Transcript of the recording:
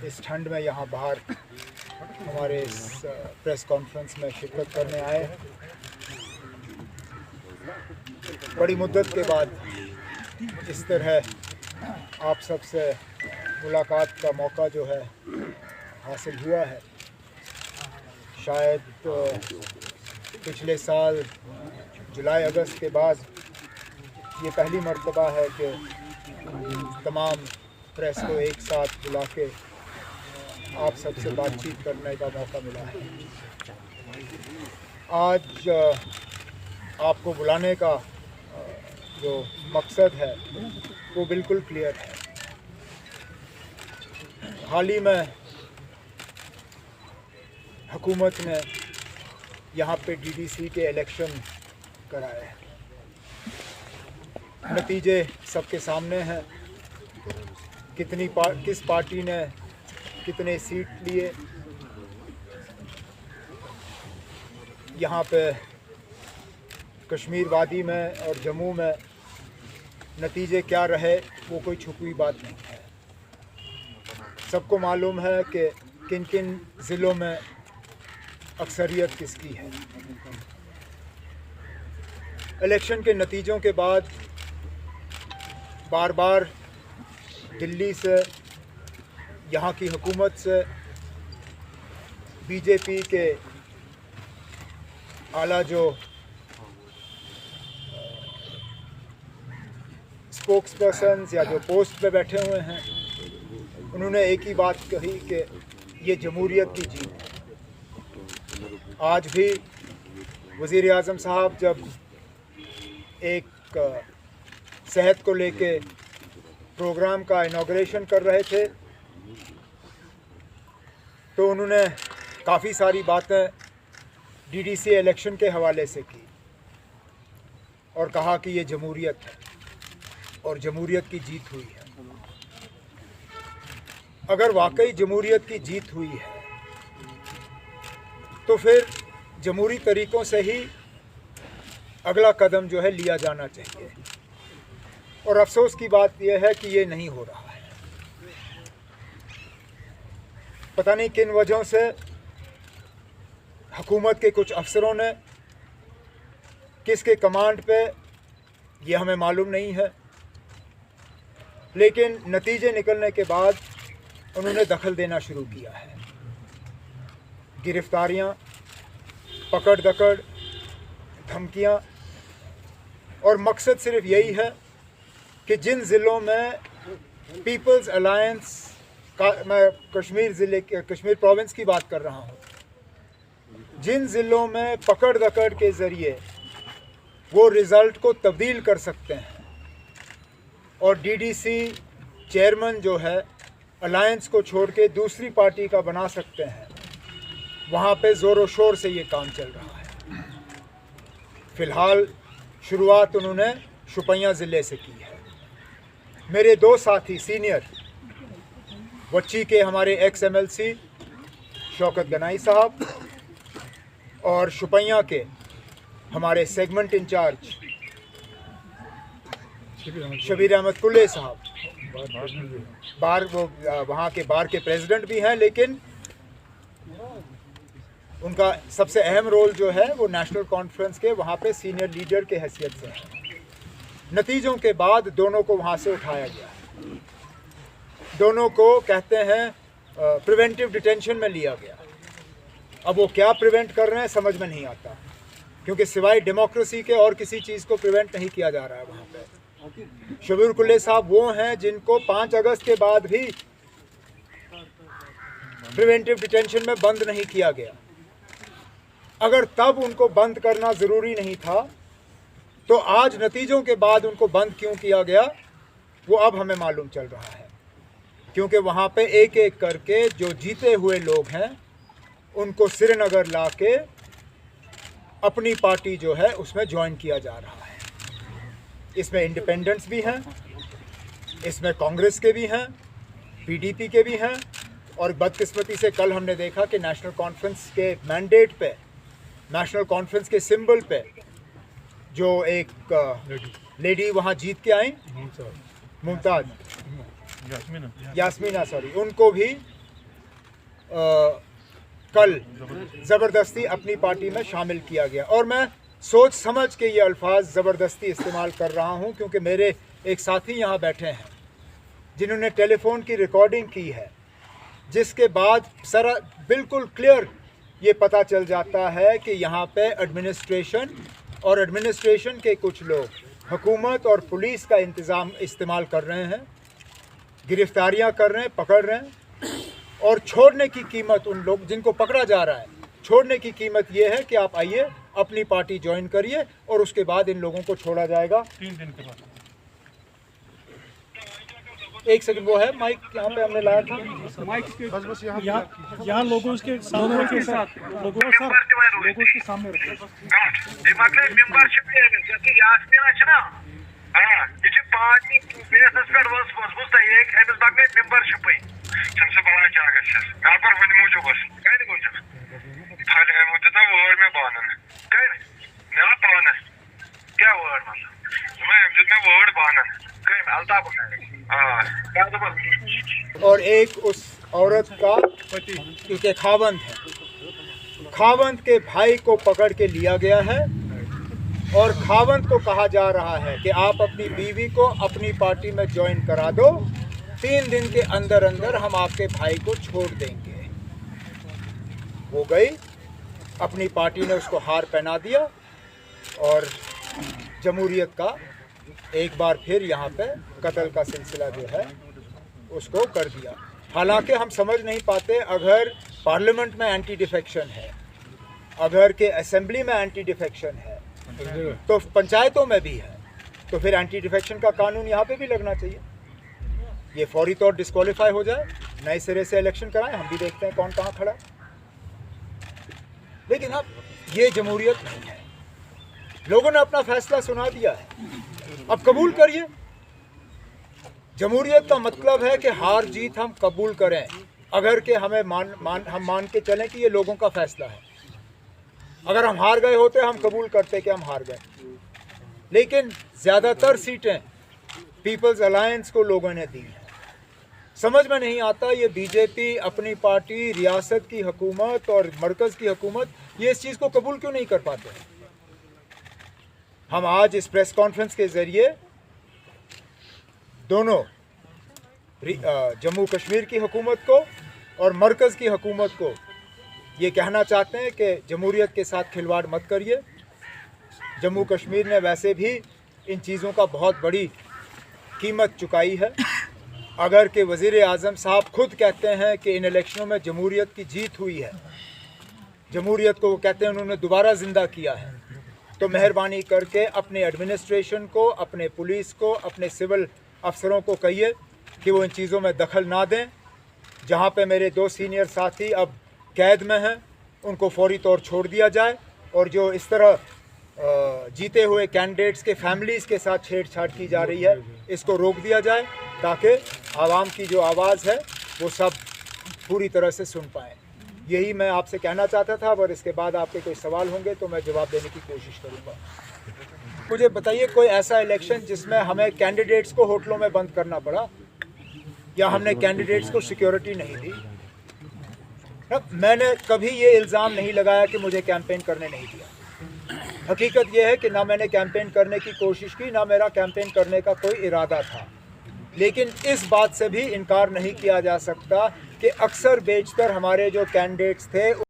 इस ठंड में यहाँ बाहर हमारे इस प्रेस कॉन्फ्रेंस में शिरकत करने आए हैं। बड़ी मुद्दत के बाद इस तरह आप सबसे मुलाकात का मौका जो है हासिल हुआ है। शायद पिछले साल जुलाई अगस्त के बाद ये पहली मर्तबा है कि तमाम प्रेस को एक साथ बुला के आप सबसे बातचीत करने का मौका मिला है। आज आपको बुलाने का जो मकसद है वो बिल्कुल क्लियर है। हाल ही में हुकूमत ने यहाँ पे डीडीसी के इलेक्शन कराए हैं। नतीजे सबके सामने हैं। किस पार्टी ने कितने सीट लिए, यहाँ पे कश्मीर वादी में और जम्मू में नतीजे क्या रहे वो कोई छुपी बात नहीं है। सबको मालूम है कि किन किन ज़िलों में अक्सरियत किसकी है। इलेक्शन के नतीजों के बाद बार बार दिल्ली से, यहाँ की हुकूमत से, बीजेपी के आला जो स्पोक्स पर्सन्स या जो पोस्ट पे बैठे हुए हैं, उन्होंने एक ही बात कही कि ये जमहूरियत की जीत है। आज भी वज़ीर आज़म साहब जब एक सेहत को लेके प्रोग्राम का इनॉग्रेशन कर रहे थे तो उन्होंने काफ़ी सारी बातें डीडीसी इलेक्शन के हवाले से की और कहा कि ये जमहूरियत है और जमहूरियत की जीत हुई है। अगर वाकई जमहूरियत की जीत हुई है तो फिर जमहूरी तरीक़ों से ही अगला कदम जो है लिया जाना चाहिए। और अफसोस की बात यह है कि ये नहीं हो रहा है। पता नहीं किन वजहों से हुकूमत के कुछ अफसरों ने, किसके कमांड पे, ये हमें मालूम नहीं है, लेकिन नतीजे निकलने के बाद उन्होंने दखल देना शुरू किया है। गिरफ्तारियां, पकड़ दकड़, धमकियां, और मकसद सिर्फ यही है कि जिन ज़िलों में पीपल्स अलायंस का, मैं कश्मीर प्रोविंस की बात कर रहा हूँ, जिन ज़िलों में पकड़ दकड़ के ज़रिए वो रिज़ल्ट को तब्दील कर सकते हैं और डीडीसी चेयरमैन जो है अलायंस को छोड़ के दूसरी पार्टी का बना सकते हैं, वहाँ पे ज़ोर शोर से ये काम चल रहा है। फ़िलहाल शुरुआत उन्होंने शुपियाँ ज़िले से की है। मेरे दो साथी सीनियर वच्ची के हमारे एक्स MLC शौकत गनाई साहब और शुपियाँ के हमारे सेगमेंट इंचार्ज शबीर अहमद कुल्ले साहब, वो वहाँ के बार के प्रेसिडेंट भी हैं, लेकिन उनका सबसे अहम रोल जो है वो नेशनल कॉन्फ्रेंस के वहाँ पे सीनियर लीडर के हैसियत से है। नतीजों के बाद दोनों को वहाँ से उठाया गया। दोनों को कहते हैं प्रिवेंटिव डिटेंशन में लिया गया। अब वो क्या प्रिवेंट कर रहे हैं समझ में नहीं आता, क्योंकि सिवाय डेमोक्रेसी के और किसी चीज़ को प्रिवेंट नहीं किया जा रहा है वहाँ पे। शबीर कुल्ले साहब वो हैं जिनको 5 अगस्त के बाद भी प्रिवेंटिव डिटेंशन में बंद नहीं किया गया। अगर तब उनको बंद करना ज़रूरी नहीं था तो आज नतीजों के बाद उनको बंद क्यों किया गया वो अब हमें मालूम चल रहा है। क्योंकि वहाँ पे एक एक करके जो जीते हुए लोग हैं उनको श्रीनगर ला के अपनी पार्टी जो है उसमें ज्वाइन किया जा रहा है। इसमें इंडिपेंडेंट्स भी हैं, इसमें कांग्रेस के भी हैं, PDP के भी हैं, और बदकिस्मती से कल हमने देखा कि नेशनल कॉन्फ्रेंस के मैंडेट पे, नेशनल कॉन्फ्रेंस के सिंबल पे जो एक लेडी वहाँ जीत के आई, मुमताज़ यास्मीना, उनको भी कल ज़बरदस्ती अपनी पार्टी में शामिल किया गया। और मैं सोच समझ के ये अल्फाज ज़बरदस्ती इस्तेमाल कर रहा हूँ क्योंकि मेरे एक साथी यहाँ बैठे हैं जिन्होंने टेलीफोन की रिकॉर्डिंग की है, जिसके बाद सारा बिल्कुल क्लियर ये पता चल जाता है कि यहाँ पे एडमिनिस्ट्रेशन के कुछ लोग हुकूमत और पुलिस का इस्तेमाल कर रहे हैं, गिरफ्तारियाँ कर रहे हैं, पकड़ रहे हैं, और छोड़ने की कीमत उन लोग जिनको पकड़ा जा रहा है, छोड़ने की कीमत ये है कि आप आइए अपनी पार्टी ज्वाइन करिए और उसके बाद इन लोगों को छोड़ा जाएगा 3 दिन के बाद। एक सेकंड, वो है माइक यहाँ पे हमने लाया था, माइक बस यहाँ लोगों के सामने के साथ लोगों के सामने पार्टी बेसस पे वसमुस तक अमिस बगन मेंबरशिप पर वन मूजूब कह मूजूब दिता वर्ड में बानन कह मे पानस क्या वर्ड मतलब मैं दिता वर्ड बानन कह अल्ताफ और एक उस औरत का क्योंकि खावंद है, खावंद के भाई को पकड़ के लिया गया है और खावंद को कहा जा रहा है कि आप अपनी बीवी को अपनी पार्टी में ज्वाइन करा दो, 3 दिन के अंदर अंदर हम आपके भाई को छोड़ देंगे। वो गई, अपनी पार्टी ने उसको हार पहना दिया और जमहूरियत का एक बार फिर यहाँ पे कत्ल का सिलसिला जो है उसको कर दिया। हालांकि हम समझ नहीं पाते, अगर पार्लियामेंट में एंटी डिफेक्शन है, अगर के असेंबली में एंटी डिफेक्शन है, तो पंचायतों में भी है, तो फिर एंटी डिफेक्शन का कानून यहाँ पे भी लगना चाहिए। ये फौरी तौर डिस्क्वालीफाई हो जाए, नए सिरे से इलेक्शन कराएं, हम भी देखते हैं कौन कहाँ खड़ा है। लेकिन अब ये जमहूरियत नहीं है, लोगों ने अपना फैसला सुना दिया है, अब कबूल करिए। जमहूरियत का मतलब है कि हार जीत हम कबूल करें, अगर के हमें हम मान के चलें कि ये लोगों का फैसला है। अगर हम हार गए होते हम कबूल करते कि हम हार गए, लेकिन ज़्यादातर सीटें पीपल्स अलायंस को लोगों ने दी हैं। समझ में नहीं आता, ये बीजेपी अपनी पार्टी, रियासत की हुकूमत और मरकज़ की हुकूमत ये इस चीज़ को कबूल क्यों नहीं कर पाते। हम आज इस प्रेस कॉन्फ्रेंस के ज़रिए दोनों जम्मू कश्मीर की हुकूमत को और मरकज़ की हुकूमत को ये कहना चाहते हैं कि जमहूरियत के साथ खिलवाड़ मत करिए। जम्मू कश्मीर ने वैसे भी इन चीज़ों का बहुत बड़ी कीमत चुकाई है। अगर के वज़ीर आज़म साहब खुद कहते हैं कि इन इलेक्शनों में जमहूरियत की जीत हुई है, जमहूरियत को वो कहते हैं उन्होंने दोबारा ज़िंदा किया है, तो मेहरबानी करके अपने एडमिनिस्ट्रेशन को, अपने पुलिस को, अपने सिविल अफसरों को कहिए कि वो इन चीज़ों में दखल ना दें। जहाँ पे मेरे 2 सीनियर साथी अब कैद में हैं, उनको फौरी तौर छोड़ दिया जाए, और जो इस तरह जीते हुए कैंडिडेट्स के फैमिलीज़ के साथ छेड़छाड़ की जा रही है, इसको रोक दिया जाए ताकि आवाम की जो आवाज़ है वो सब पूरी तरह से सुन पाएँ। यही मैं आपसे कहना चाहता था, और इसके बाद आपके कोई सवाल होंगे तो मैं जवाब देने की कोशिश करूँगा। मुझे बताइए कोई ऐसा इलेक्शन जिसमें हमें कैंडिडेट्स को होटलों में बंद करना पड़ा, या हमने कैंडिडेट्स को सिक्योरिटी नहीं दी। मैंने कभी ये इल्ज़ाम नहीं लगाया कि मुझे कैंपेन करने नहीं दिया। हकीकत यह है कि ना मैंने कैंपेन करने की कोशिश की, ना मेरा कैंपेन करने का कोई इरादा था। लेकिन इस बात से भी इनकार नहीं किया जा सकता कि अक्सर बेशतर हमारे जो कैंडिडेट्स थे